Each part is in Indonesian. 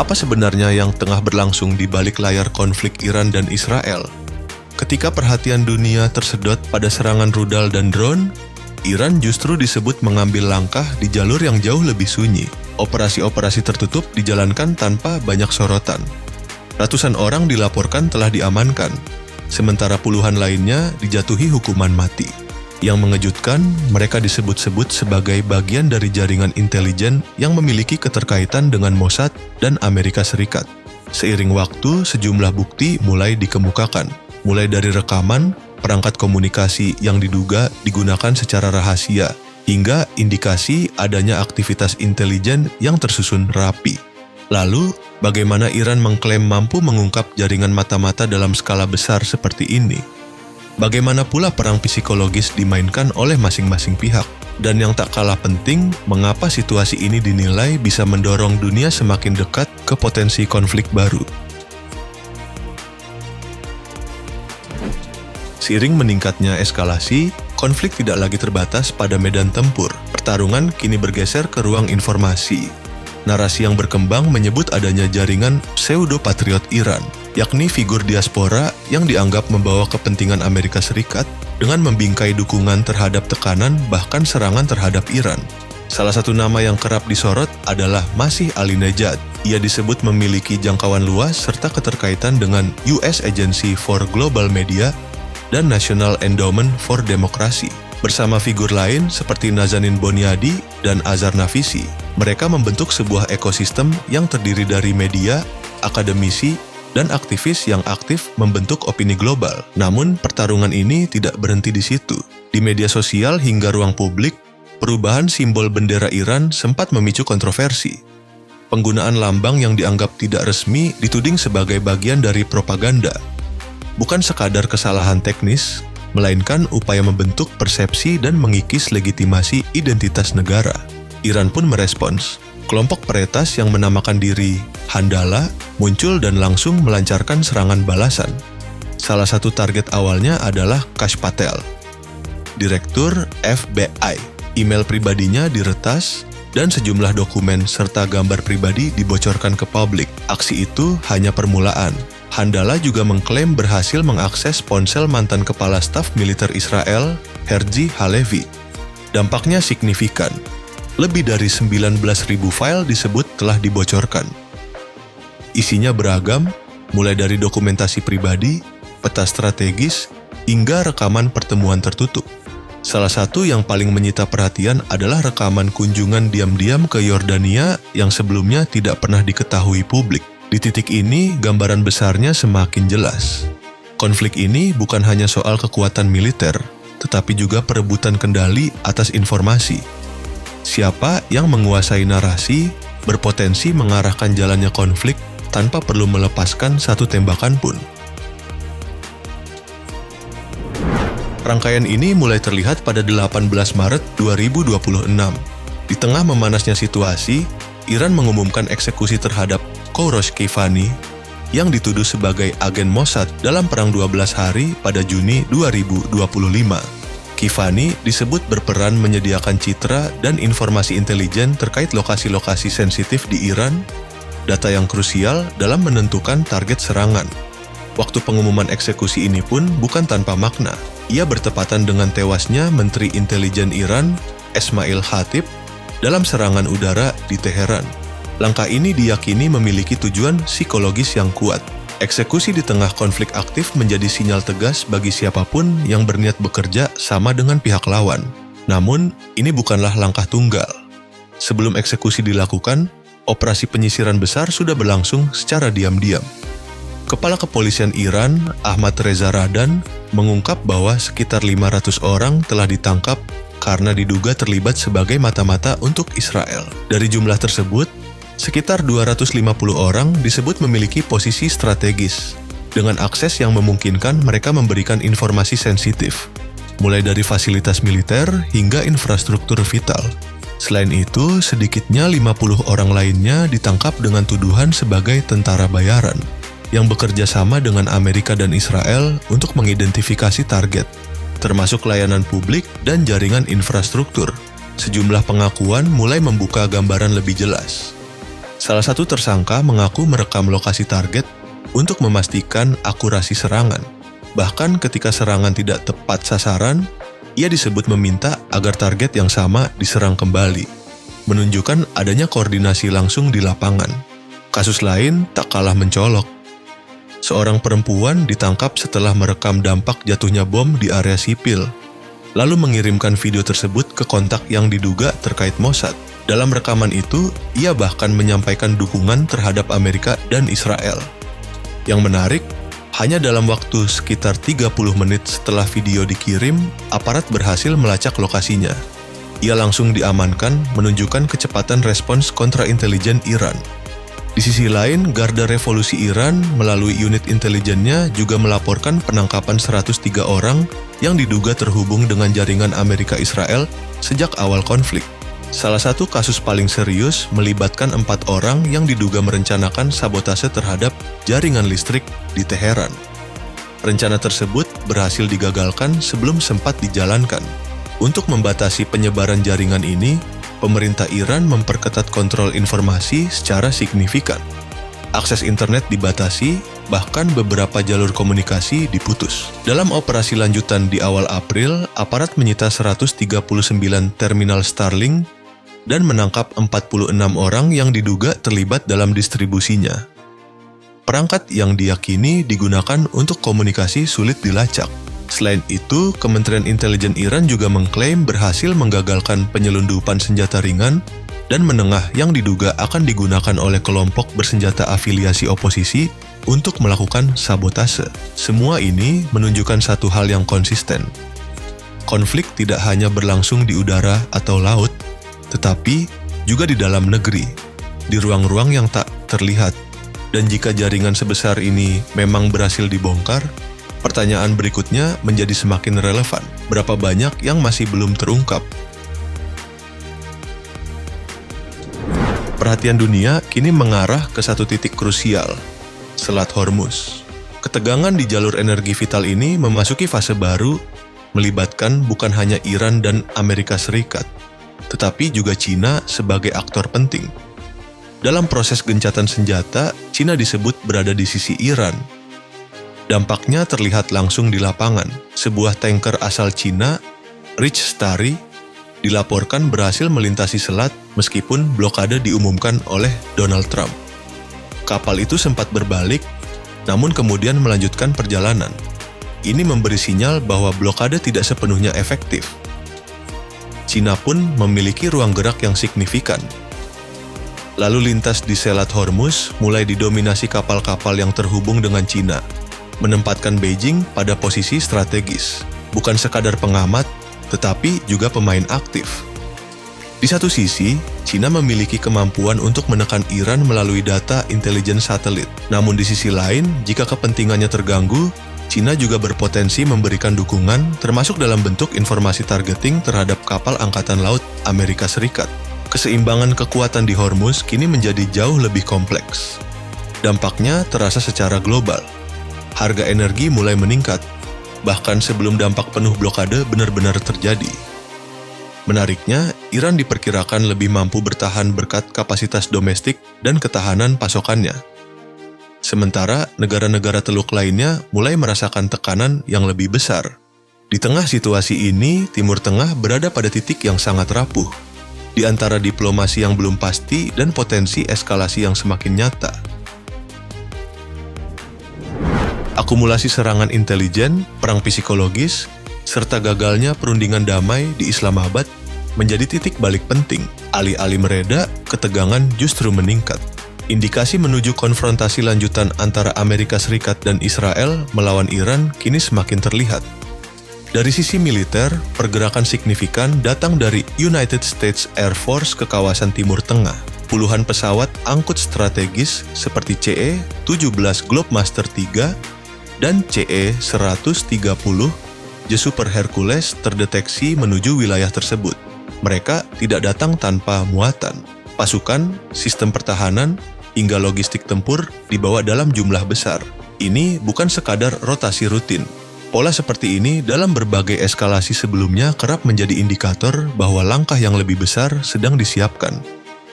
Apa sebenarnya yang tengah berlangsung di balik layar konflik Iran dan Israel? Ketika perhatian dunia tersedot pada serangan rudal dan drone, Iran justru disebut mengambil langkah di jalur yang jauh lebih sunyi. Operasi-operasi tertutup dijalankan tanpa banyak sorotan. Ratusan orang dilaporkan telah diamankan, sementara puluhan lainnya dijatuhi hukuman mati. Yang mengejutkan, mereka disebut-sebut sebagai bagian dari jaringan intelijen yang memiliki keterkaitan dengan Mossad dan Amerika Serikat. Seiring waktu, sejumlah bukti mulai dikemukakan, mulai dari rekaman, perangkat komunikasi yang diduga digunakan secara rahasia, hingga indikasi adanya aktivitas intelijen yang tersusun rapi. Lalu, bagaimana Iran mengklaim mampu mengungkap jaringan mata-mata dalam skala besar seperti ini? Bagaimana pula perang psikologis dimainkan oleh masing-masing pihak? Dan yang tak kalah penting, mengapa situasi ini dinilai bisa mendorong dunia semakin dekat ke potensi konflik baru? Seiring meningkatnya eskalasi, konflik tidak lagi terbatas pada medan tempur. Pertarungan kini bergeser ke ruang informasi. Narasi yang berkembang menyebut adanya jaringan pseudo-patriot Iran, yakni figur diaspora yang dianggap membawa kepentingan Amerika Serikat dengan membingkai dukungan terhadap tekanan bahkan serangan terhadap Iran. Salah satu nama yang kerap disorot adalah Masih Alinejad. Ia disebut memiliki jangkauan luas serta keterkaitan dengan US Agency for Global Media dan National Endowment for Democracy. Bersama figur lain seperti Nazanin Boniadi dan Azhar Nafisi, mereka membentuk sebuah ekosistem yang terdiri dari media, akademisi, dan aktivis yang aktif membentuk opini global. Namun, pertarungan ini tidak berhenti di situ. Di media sosial hingga ruang publik, perubahan simbol bendera Iran sempat memicu kontroversi. Penggunaan lambang yang dianggap tidak resmi dituding sebagai bagian dari propaganda. Bukan sekadar kesalahan teknis, melainkan upaya membentuk persepsi dan mengikis legitimasi identitas negara. Iran pun merespons. Kelompok peretas yang menamakan diri Handala muncul dan langsung melancarkan serangan balasan. Salah satu target awalnya adalah Kash Patel, Direktur FBI. Email pribadinya diretas dan sejumlah dokumen serta gambar pribadi dibocorkan ke publik. Aksi itu hanya permulaan. Handala juga mengklaim berhasil mengakses ponsel mantan kepala staf militer Israel, Herzi Halevi. Dampaknya signifikan. Lebih dari 19.000 file disebut telah dibocorkan. Isinya beragam, mulai dari dokumentasi pribadi, peta strategis, hingga rekaman pertemuan tertutup. Salah satu yang paling menyita perhatian adalah rekaman kunjungan diam-diam ke Yordania yang sebelumnya tidak pernah diketahui publik. Di titik ini, gambaran besarnya semakin jelas. Konflik ini bukan hanya soal kekuatan militer, tetapi juga perebutan kendali atas informasi. Siapa yang menguasai narasi berpotensi mengarahkan jalannya konflik tanpa perlu melepaskan satu tembakan pun. Rangkaian ini mulai terlihat pada 18 Maret 2026. Di tengah memanasnya situasi, Iran mengumumkan eksekusi terhadap Kourosh Keivani yang dituduh sebagai agen Mossad dalam perang 12 hari pada Juni 2025. Keivani disebut berperan menyediakan citra dan informasi intelijen terkait lokasi-lokasi sensitif di Iran, data yang krusial dalam menentukan target serangan. Waktu pengumuman eksekusi ini pun bukan tanpa makna. Ia bertepatan dengan tewasnya Menteri Intelijen Iran, Esmail Khatib, dalam serangan udara di Teheran. Langkah ini diyakini memiliki tujuan psikologis yang kuat. Eksekusi di tengah konflik aktif menjadi sinyal tegas bagi siapapun yang berniat bekerja sama dengan pihak lawan. Namun, ini bukanlah langkah tunggal. Sebelum eksekusi dilakukan, operasi penyisiran besar sudah berlangsung secara diam-diam. Kepala Kepolisian Iran, Ahmad Reza Radan, mengungkap bahwa sekitar 500 orang telah ditangkap karena diduga terlibat sebagai mata-mata untuk Israel. Dari jumlah tersebut, sekitar 250 orang disebut memiliki posisi strategis, dengan akses yang memungkinkan mereka memberikan informasi sensitif, mulai dari fasilitas militer hingga infrastruktur vital. Selain itu, sedikitnya 50 orang lainnya ditangkap dengan tuduhan sebagai tentara bayaran, yang bekerja sama dengan Amerika dan Israel untuk mengidentifikasi target, termasuk layanan publik dan jaringan infrastruktur. Sejumlah pengakuan mulai membuka gambaran lebih jelas. Salah satu tersangka mengaku merekam lokasi target untuk memastikan akurasi serangan. Bahkan ketika serangan tidak tepat sasaran, ia disebut meminta agar target yang sama diserang kembali, menunjukkan adanya koordinasi langsung di lapangan. Kasus lain tak kalah mencolok. Seorang perempuan ditangkap setelah merekam dampak jatuhnya bom di area sipil, lalu mengirimkan video tersebut ke kontak yang diduga terkait Mossad. Dalam rekaman itu, ia bahkan menyampaikan dukungan terhadap Amerika dan Israel. Yang menarik, hanya dalam waktu sekitar 30 menit setelah video dikirim, aparat berhasil melacak lokasinya. Ia langsung diamankan, menunjukkan kecepatan respons kontraintelijen Iran. Di sisi lain, Garda Revolusi Iran melalui unit intelijennya juga melaporkan penangkapan 103 orang yang diduga terhubung dengan jaringan Amerika Israel sejak awal konflik. Salah satu kasus paling serius melibatkan 4 orang yang diduga merencanakan sabotase terhadap jaringan listrik di Teheran. Rencana tersebut berhasil digagalkan sebelum sempat dijalankan. Untuk membatasi penyebaran jaringan ini, pemerintah Iran memperketat kontrol informasi secara signifikan. Akses internet dibatasi, bahkan beberapa jalur komunikasi diputus. Dalam operasi lanjutan di awal April, aparat menyita 139 terminal Starlink dan menangkap 46 orang yang diduga terlibat dalam distribusinya. Perangkat yang diyakini digunakan untuk komunikasi sulit dilacak. Selain itu, Kementerian Intelijen Iran juga mengklaim berhasil menggagalkan penyelundupan senjata ringan dan menengah yang diduga akan digunakan oleh kelompok bersenjata afiliasi oposisi untuk melakukan sabotase. Semua ini menunjukkan satu hal yang konsisten. Konflik tidak hanya berlangsung di udara atau laut, tetapi juga di dalam negeri, di ruang-ruang yang tak terlihat. Dan jika jaringan sebesar ini memang berhasil dibongkar, pertanyaan berikutnya menjadi semakin relevan. Berapa banyak yang masih belum terungkap? Perhatian dunia kini mengarah ke satu titik krusial, Selat Hormuz. Ketegangan di jalur energi vital ini memasuki fase baru, melibatkan bukan hanya Iran dan Amerika Serikat, tetapi juga Cina sebagai aktor penting. Dalam proses gencatan senjata, Cina disebut berada di sisi Iran. Dampaknya terlihat langsung di lapangan. Sebuah tanker asal Cina, Rich Starry, dilaporkan berhasil melintasi selat meskipun blokade diumumkan oleh Donald Trump. Kapal itu sempat berbalik, namun kemudian melanjutkan perjalanan. Ini memberi sinyal bahwa blokade tidak sepenuhnya efektif. Cina pun memiliki ruang gerak yang signifikan. Lalu lintas di Selat Hormuz mulai didominasi kapal-kapal yang terhubung dengan Cina, menempatkan Beijing pada posisi strategis, bukan sekadar pengamat, tetapi juga pemain aktif. Di satu sisi, Cina memiliki kemampuan untuk menekan Iran melalui data intelijen satelit. Namun di sisi lain, jika kepentingannya terganggu, Cina juga berpotensi memberikan dukungan, termasuk dalam bentuk informasi targeting terhadap kapal Angkatan Laut Amerika Serikat. Keseimbangan kekuatan di Hormuz kini menjadi jauh lebih kompleks. Dampaknya terasa secara global. Harga energi mulai meningkat, bahkan sebelum dampak penuh blokade benar-benar terjadi. Menariknya, Iran diperkirakan lebih mampu bertahan berkat kapasitas domestik dan ketahanan pasokannya. Sementara negara-negara Teluk lainnya mulai merasakan tekanan yang lebih besar. Di tengah situasi ini, Timur Tengah berada pada titik yang sangat rapuh, di antara diplomasi yang belum pasti dan potensi eskalasi yang semakin nyata. Akumulasi serangan intelijen, perang psikologis, serta gagalnya perundingan damai di Islamabad menjadi titik balik penting. Alih-alih mereda, ketegangan justru meningkat. Indikasi menuju konfrontasi lanjutan antara Amerika Serikat dan Israel melawan Iran kini semakin terlihat. Dari sisi militer, pergerakan signifikan datang dari United States Air Force ke kawasan Timur Tengah. Puluhan pesawat angkut strategis seperti CE-17 Globemaster III dan CE-130 The Super Hercules terdeteksi menuju wilayah tersebut. Mereka tidak datang tanpa muatan. Pasukan, sistem pertahanan, hingga logistik tempur dibawa dalam jumlah besar. Ini bukan sekadar rotasi rutin. Pola seperti ini dalam berbagai eskalasi sebelumnya kerap menjadi indikator bahwa langkah yang lebih besar sedang disiapkan.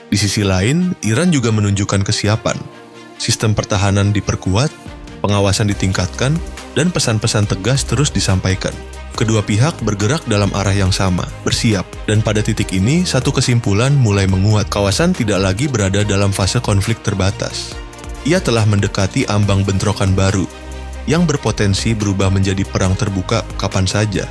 Di sisi lain, Iran juga menunjukkan kesiapan. Sistem pertahanan diperkuat, pengawasan ditingkatkan, dan pesan-pesan tegas terus disampaikan. Kedua pihak bergerak dalam arah yang sama, bersiap, dan pada titik ini satu kesimpulan mulai menguat. Kawasan tidak lagi berada dalam fase konflik terbatas. Ia telah mendekati ambang bentrokan baru, yang berpotensi berubah menjadi perang terbuka kapan saja.